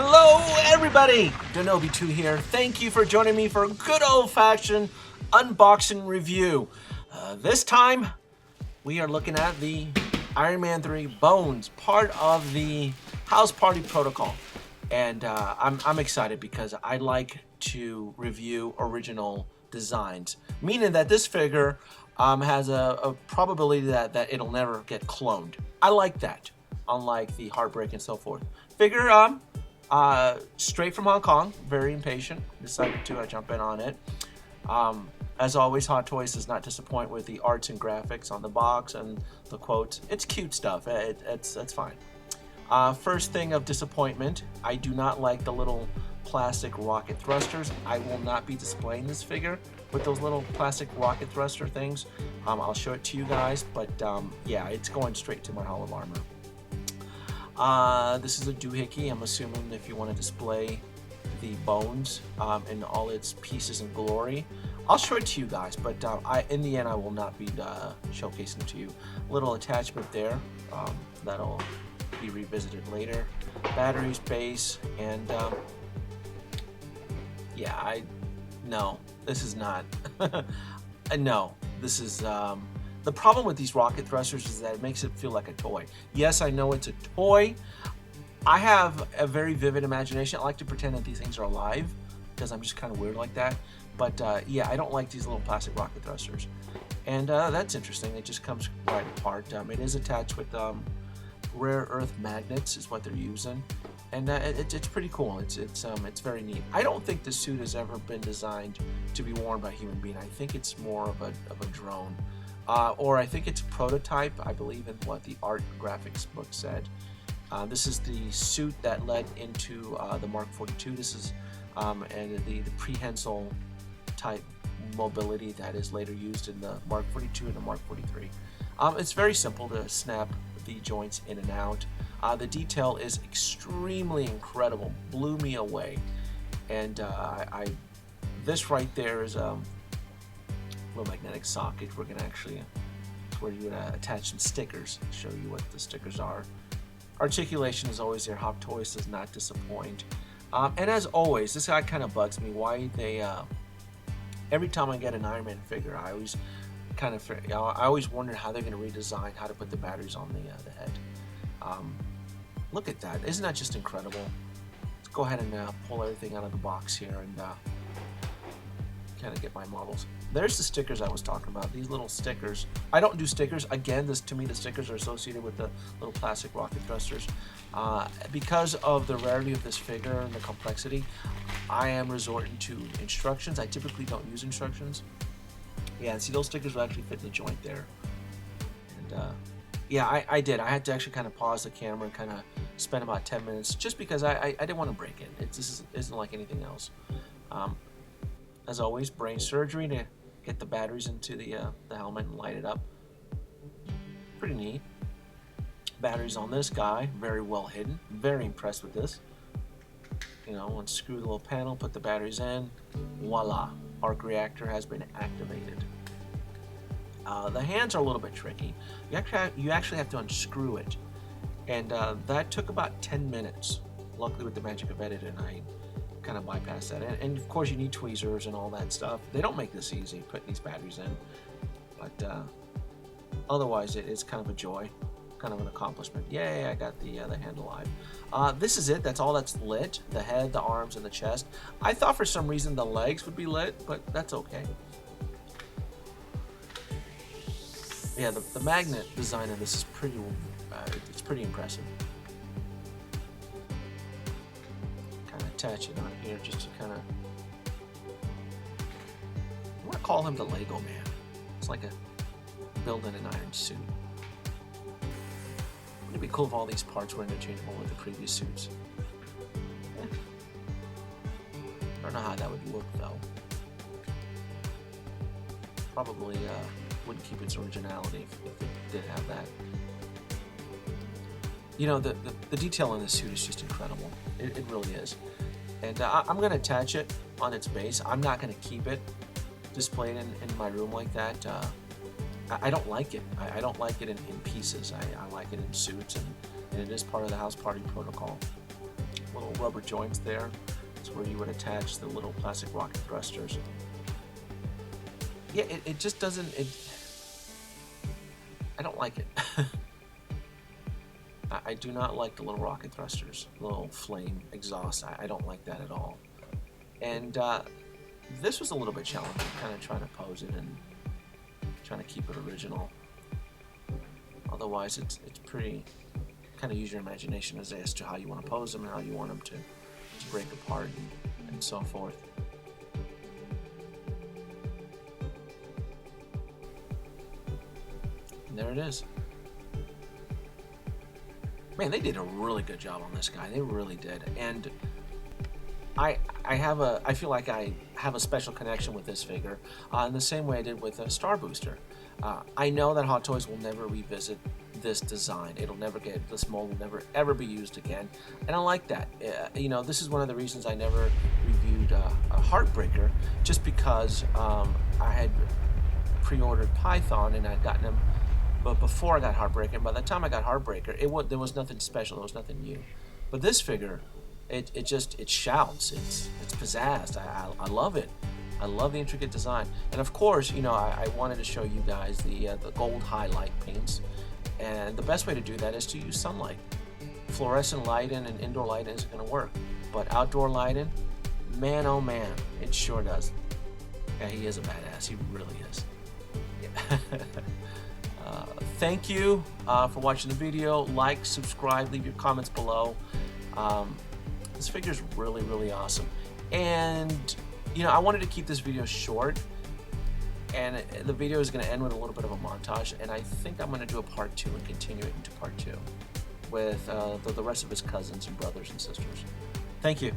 Hello everybody, Denobi2 here. Thank you for joining me for a good old-fashioned unboxing review. This time, we are looking at the Iron Man 3 Bones, part of the House Party Protocol. And I'm excited because I like to review original designs, meaning that this figure has a probability that it'll never get cloned. I like that, unlike the Heartbreak and so forth. Figure straight from Hong Kong, very impatient, decided to jump in on it. As always, Hot Toys does not disappoint with the arts and graphics on the box and the quotes. It's cute stuff, it's fine. First thing of disappointment, I do not like the little plastic rocket thrusters. I will not be displaying this figure with those little plastic rocket thruster things. I'll show it to you guys, but yeah, it's going straight to my Hall of Armor. This is a doohickey. I'm assuming if you want to display the bones in all its pieces and glory. I'll show it to you guys, but in the end, I will not be showcasing it to you. Little attachment there that'll be revisited later. Batteries, base, and yeah, no, this is not. No, this is. The problem with these rocket thrusters is that it makes it feel like a toy. Yes, I know it's a toy. I have a very vivid imagination. I like to pretend that these things are alive because I'm just kind of weird like that. But yeah, I don't like these little plastic rocket thrusters. And that's interesting. It just comes right apart. It is attached with rare earth magnets is what they're using. And it's pretty cool. It's very neat. I don't think the suit has ever been designed to be worn by a human being. I think it's more of a drone. Or I think it's a prototype, I believe in what the art graphics book said. This is the suit that led into the Mark 42. This is and the prehensile type mobility that is later used in the Mark 42 and the Mark 43. It's very simple to snap the joints in and out. The detail is extremely incredible, blew me away. And this right there is little magnetic socket. We're gonna actually, where you would attach some stickers, show you what the stickers are. Articulation is always there. Hot Toys does not disappoint. And as always, this guy kind of bugs me. Why they every time I get an Iron Man figure, I always kind of I always wonder how they're gonna redesign how to put the batteries on the head. Look at that! Isn't that just incredible? Let's go ahead and pull everything out of the box here and kind of get my models. There's the stickers I was talking about. These little stickers. I don't do stickers. Again, to me, the stickers are associated with the little plastic rocket thrusters. Because of the rarity of this figure and the complexity, I am resorting to instructions. I typically don't use instructions. Yeah, and see, those stickers will actually fit in the joint there. And yeah, I did. I had to actually kind of pause the camera and kind of spend about 10 minutes just because I didn't want to break it. This isn't like anything else. As always, brain surgery to get the batteries into the helmet and light it up. Pretty neat. Batteries on this guy, very well hidden. Very impressed with this. You know, unscrew the little panel, put the batteries in. Voila, arc reactor has been activated. The hands are a little bit tricky. You actually have to unscrew it, and that took about 10 minutes. Luckily, with the magic of editing, I kind of bypass that, and of course you need tweezers and all that stuff. They don't make this easy putting these batteries in, but otherwise it is kind of a joy, kind of an accomplishment. Yay, I got the hand alive. This is it. That's all that's lit: the head, the arms, and the chest. I thought for some reason the legs would be lit, but that's okay. Yeah, the magnet design of this is it's pretty impressive. Attach it on here just to kind of, I want to call him the Lego man. It's like building an iron suit. Wouldn't it be cool if all these parts were interchangeable with the previous suits? Yeah. I don't know how that would look though. Probably wouldn't keep its originality if it did have that. You know, the detail in this suit is just incredible. It really is. And I'm going to attach it on its base. I'm not going to keep it displayed in my room like that. I don't like it. I don't like it in pieces. I like it in suits, and it is part of the House Party Protocol. little rubber joints there. That's where you would attach the little plastic rocket thrusters. Yeah, it just doesn't, I don't like it. I do not like the little rocket thrusters, little flame exhaust. I don't like that at all. And this was a little bit challenging, kind of trying to pose it and trying to keep it original. Otherwise, it's pretty, kind of use your imagination as to how you want to pose them and how you want them to break apart and so forth. And there it is. Man, they did a really good job on this guy. They really did. And I feel like I have a special connection with this figure in the same way I did with a Star Booster. I know that Hot Toys will never revisit this design. This mold will never ever be used again, and I like that. You know, this is one of the reasons I never reviewed a Heartbreaker, just because I had pre-ordered Python and I'd gotten him, but before I got Heartbreaker. And by the time I got Heartbreaker, there was nothing special. There was nothing new. But this figure, it shouts. It's pizzazzed. I love it. I love the intricate design. And of course, you know, I wanted to show you guys the gold highlight paints. And the best way to do that is to use sunlight. Fluorescent lighting and indoor lighting isn't going to work. But outdoor lighting, man oh man, it sure does. Yeah, he is a badass. He really is. Yeah. Thank you for watching the video. Like, subscribe, leave your comments below. This figure is really, really awesome. And, you know, I wanted to keep this video short. And the video is going to end with a little bit of a montage. And I think I'm going to do a part 2 and continue it into part 2 with the rest of his cousins and brothers and sisters. Thank you.